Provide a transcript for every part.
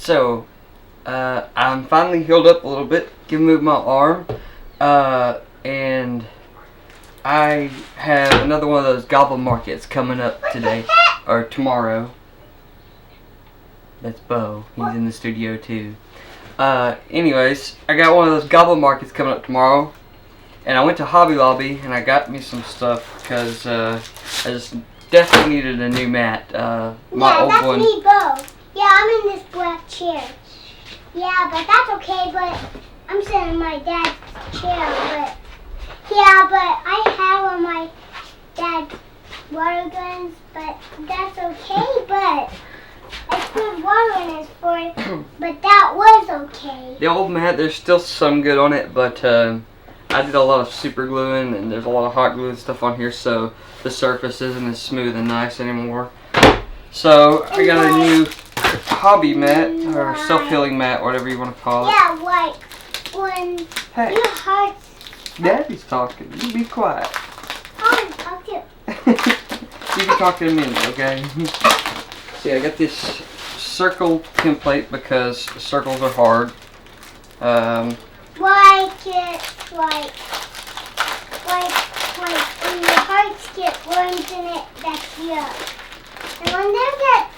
So, I'm finally healed up a little bit. Can move my arm. And I have another one of those Goblin markets coming up today. Or tomorrow. That's Bo. He's in the studio too. Anyways, I got one of those Goblin markets coming up tomorrow. And I went to Hobby Lobby and I got me some stuff because I just definitely needed a new mat. My old that's one. Me, Bo. Yeah, I'm in this black chair. Yeah, but that's okay, but I'm sitting in my dad's chair, but yeah, but I have on my dad's water guns, but that's okay, but I put water in it for it, but that was okay. The old mat, there's still some good on it, but I did a lot of super gluing and there's a lot of hot glue and stuff on here, so the surface isn't as smooth and nice anymore. So I got a new hobby mat, or self-healing mat, whatever you want to call it. Yeah, like when Hey, your heart's... Daddy's talking. You be quiet. I want to talk to you. You can talk in a minute, okay? See, I got this circle template because circles are hard. Like when your hearts get worms in it, that's yuck. And when there gets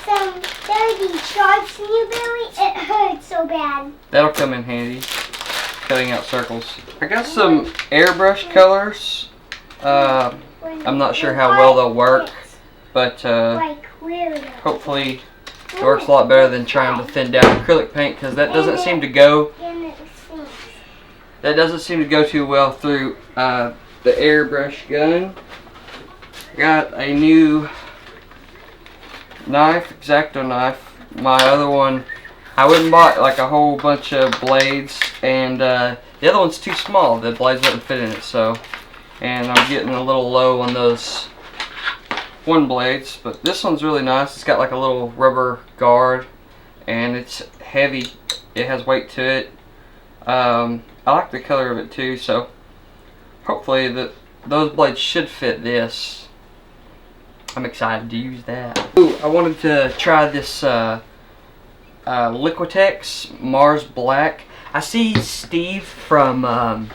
some dirty sharks in your belly, it hurts so bad. That'll come in handy, cutting out circles. I got some airbrush colors. I'm not sure how well they'll work, but hopefully it works a lot better than trying to thin down acrylic paint, because that doesn't seem to go. That doesn't seem to go too well through the airbrush gun. Got a new knife, X-Acto knife. My other one, I went and bought like a whole bunch of blades, and the other one's too small. The blades wouldn't fit in it, so. And I'm getting a little low on those one blades, but this one's really nice. It's got like a little rubber guard, and it's heavy. It has weight to it. I like the color of it too, so hopefully those blades should fit this. I'm excited to use that. Ooh, I wanted to try this Liquitex Mars Black. I see Steve from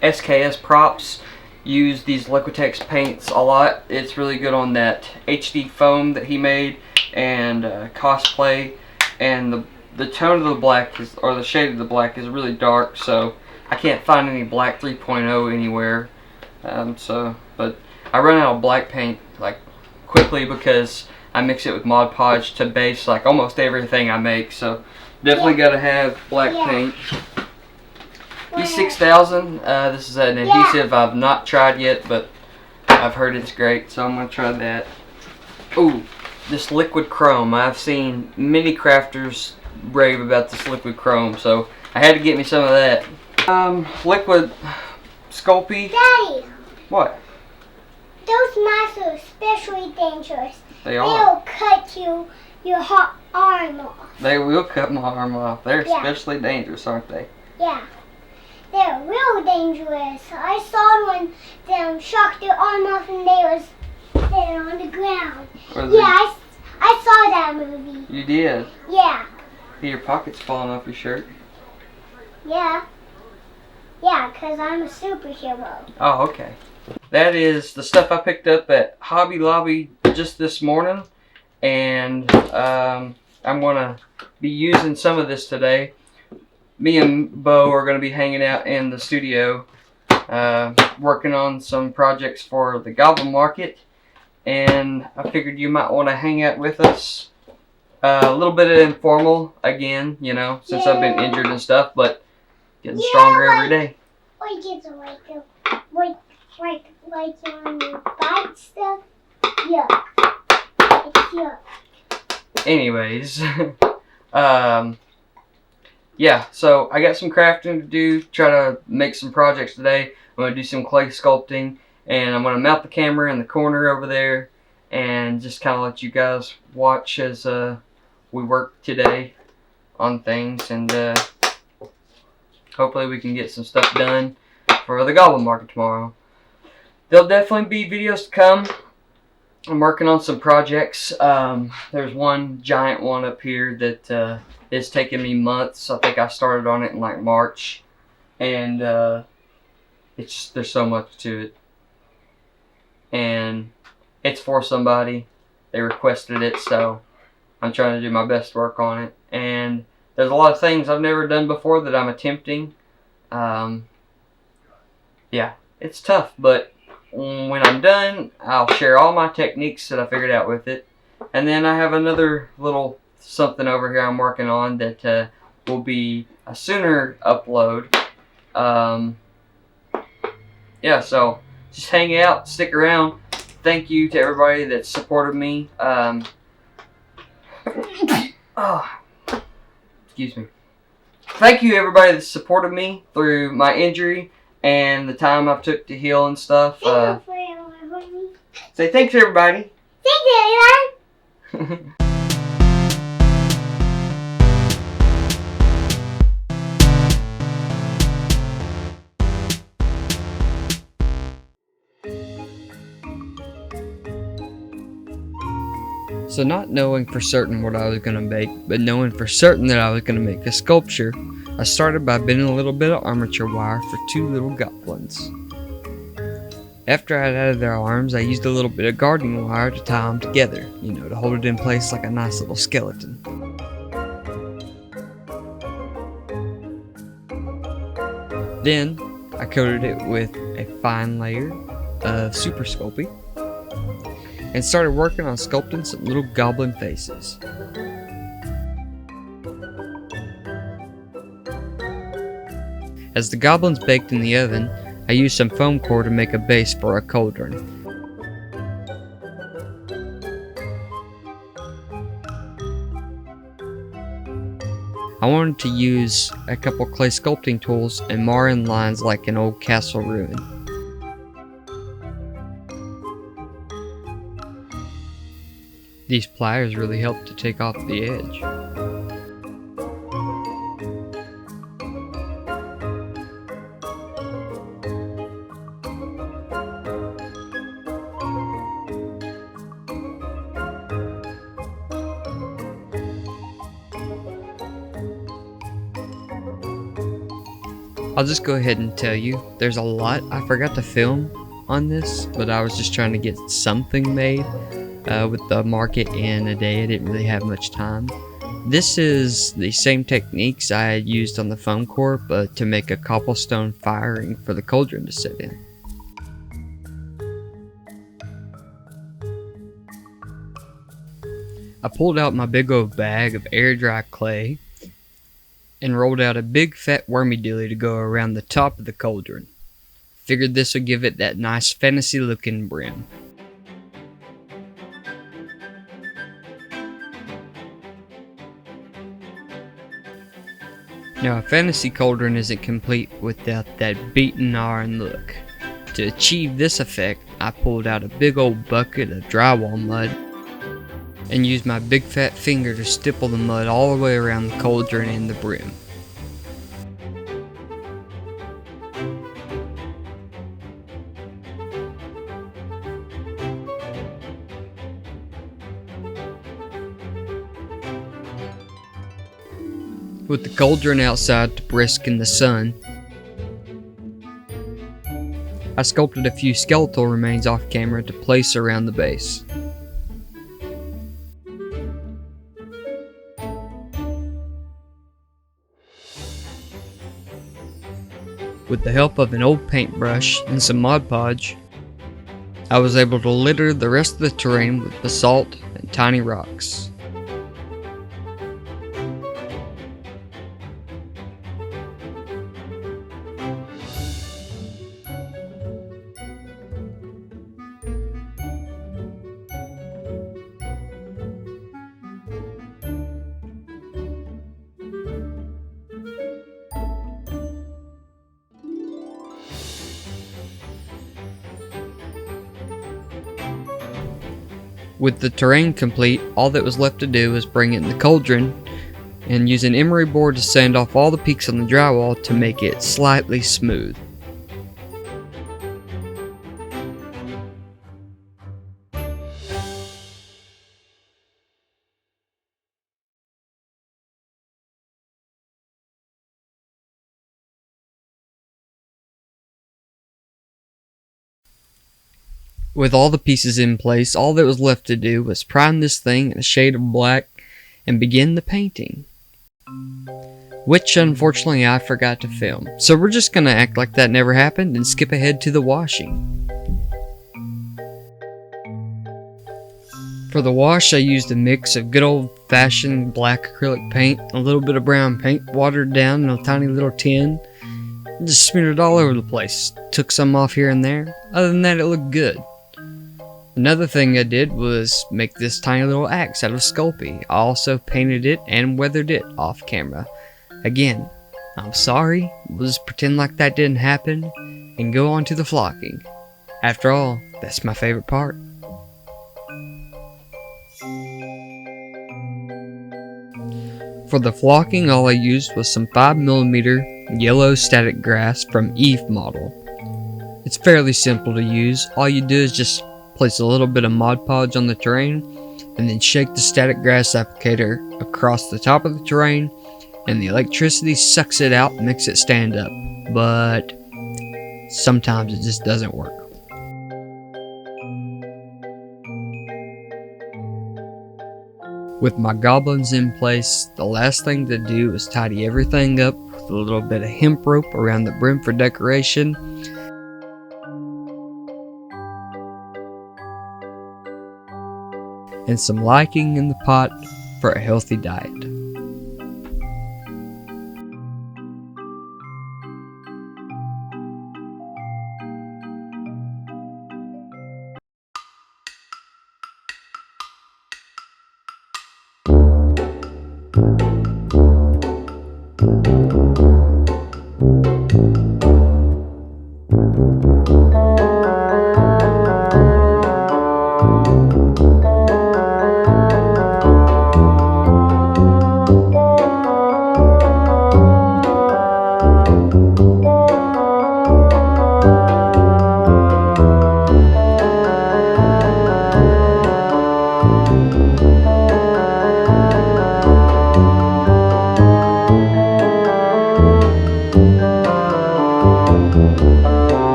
SKS Props use these Liquitex paints a lot. It's really good on that HD foam that he made and cosplay, and the tone of the black is, or the shade of the black is really dark, so I can't find any black 3.0 anywhere. But I run out of black paint like quickly because I mix it with Mod Podge to base like almost everything I make, so definitely gotta have black paint. E6000, this is an adhesive I've not tried yet, but I've heard it's great, so I'm gonna try that. Ooh, this liquid chrome. I've seen many crafters rave about this liquid chrome, so I had to get me some of that. Liquid Sculpey. Daddy! What? Those knives are especially dangerous. They are. They'll cut your arm off. They will cut my arm off. They're especially dangerous, aren't they? Yeah. They're real dangerous. I saw one them shock their arm off and they was there on the ground. Yeah, I saw that movie. You did? Yeah. Your pocket's falling off your shirt. Yeah. Yeah, because I'm a superhero. Oh, okay. That is the stuff I picked up at Hobby Lobby just this morning, and I'm going to be using some of this today. Me and Bo are going to be hanging out in the studio working on some projects for the Goblin Market, and I figured you might want to hang out with us. A little bit of informal, again, you know, since I've been injured and stuff, but getting stronger every day. Like it's like on your bite stuff. Yuck. It's yuck. Anyways, yeah, so I got some crafting to do, try to make some projects today. I'm going to do some clay sculpting, and I'm going to mount the camera in the corner over there and just kind of let you guys watch as we work today on things, and hopefully we can get some stuff done for the Goblin Market tomorrow. There'll definitely be videos to come I'm working on some projects. There's one giant one up here that is taking me months. I think I started on it in like March, and there's so much to it, and it's for somebody. They requested it, so I'm trying to do my best work on it. And there's a lot of things I've never done before that I'm attempting. Yeah, it's tough, but when I'm done, I'll share all my techniques that I figured out with it. And then I have another little something over here I'm working on that will be a sooner upload. Yeah, so just hang out, stick around. Thank you to everybody that supported me. Excuse me. Thank you everybody that supported me through my injury and the time I've took to heal and stuff. Say thanks everybody. Thank you, everyone. So not knowing for certain what I was going to make, but knowing for certain that I was going to make a sculpture, I started by bending a little bit of armature wire for two little goblins. After I added their arms, I used a little bit of gardening wire to tie them together, to hold it in place like a nice little skeleton. Then, I coated it with a fine layer of Super Sculpey and started working on sculpting some little goblin faces. As the goblins baked in the oven, I used some foam core to make a base for a cauldron. I wanted to use a couple clay sculpting tools and mar in lines like an old castle ruin. These pliers really help to take off the edge. I'll just go ahead and tell you, there's a lot I forgot to film on this, but I was just trying to get something made. With the market in a day, I didn't really have much time. This is the same techniques I had used on the foam core, but to make a cobblestone firing for the cauldron to sit in. I pulled out my big old bag of air dry clay and rolled out a big fat wormy dilly to go around the top of the cauldron. Figured this would give it that nice fantasy looking brim. Now, a fantasy cauldron isn't complete without that beaten iron look. To achieve this effect, I pulled out a big old bucket of drywall mud and used my big fat finger to stipple the mud all the way around the cauldron and the brim. With the cauldron outside to brisk in the sun, I sculpted a few skeletal remains off camera to place around the base. With the help of an old paintbrush and some Mod Podge, I was able to litter the rest of the terrain with basalt and tiny rocks. With the terrain complete, all that was left to do was bring it in the cauldron and use an emery board to sand off all the peaks on the drywall to make it slightly smooth. With all the pieces in place, all that was left to do was prime this thing in a shade of black and begin the painting. Which unfortunately I forgot to film. So we're just gonna act like that never happened and skip ahead to the washing. For the wash, I used a mix of good old-fashioned black acrylic paint, a little bit of brown paint, watered down in a tiny little tin. Just smeared it all over the place. Took some off here and there. Other than that, it looked good. Another thing I did was make this tiny little axe out of Sculpey. I also painted it and weathered it off camera. Again, I'm sorry. We'll just pretend like that didn't happen and go on to the flocking. After all, that's my favorite part. For the flocking, all I used was some 5mm yellow static grass from Eve model. It's fairly simple to use. All you do is just place a little bit of Mod Podge on the terrain and then shake the static grass applicator across the top of the terrain, and the electricity sucks it out and makes it stand up. But sometimes it just doesn't work. With my goblins in place, the last thing to do is tidy everything up with a little bit of hemp rope around the brim for decoration. And some lichen in the pot for a healthy diet.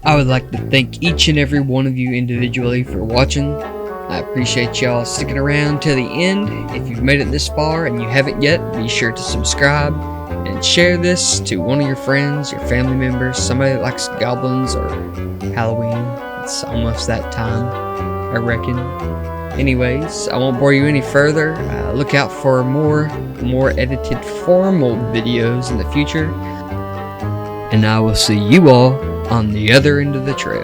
I would like to thank each and every one of you individually for watching. I appreciate y'all sticking around to the end. If you've made it this far and you haven't yet, be sure to subscribe and share this to one of your friends, your family members, somebody that likes goblins or Halloween. It's almost that time, I reckon. Anyways, I won't bore you any further. Look out for more edited formal videos in the future. And I will see you all on the other end of the trail.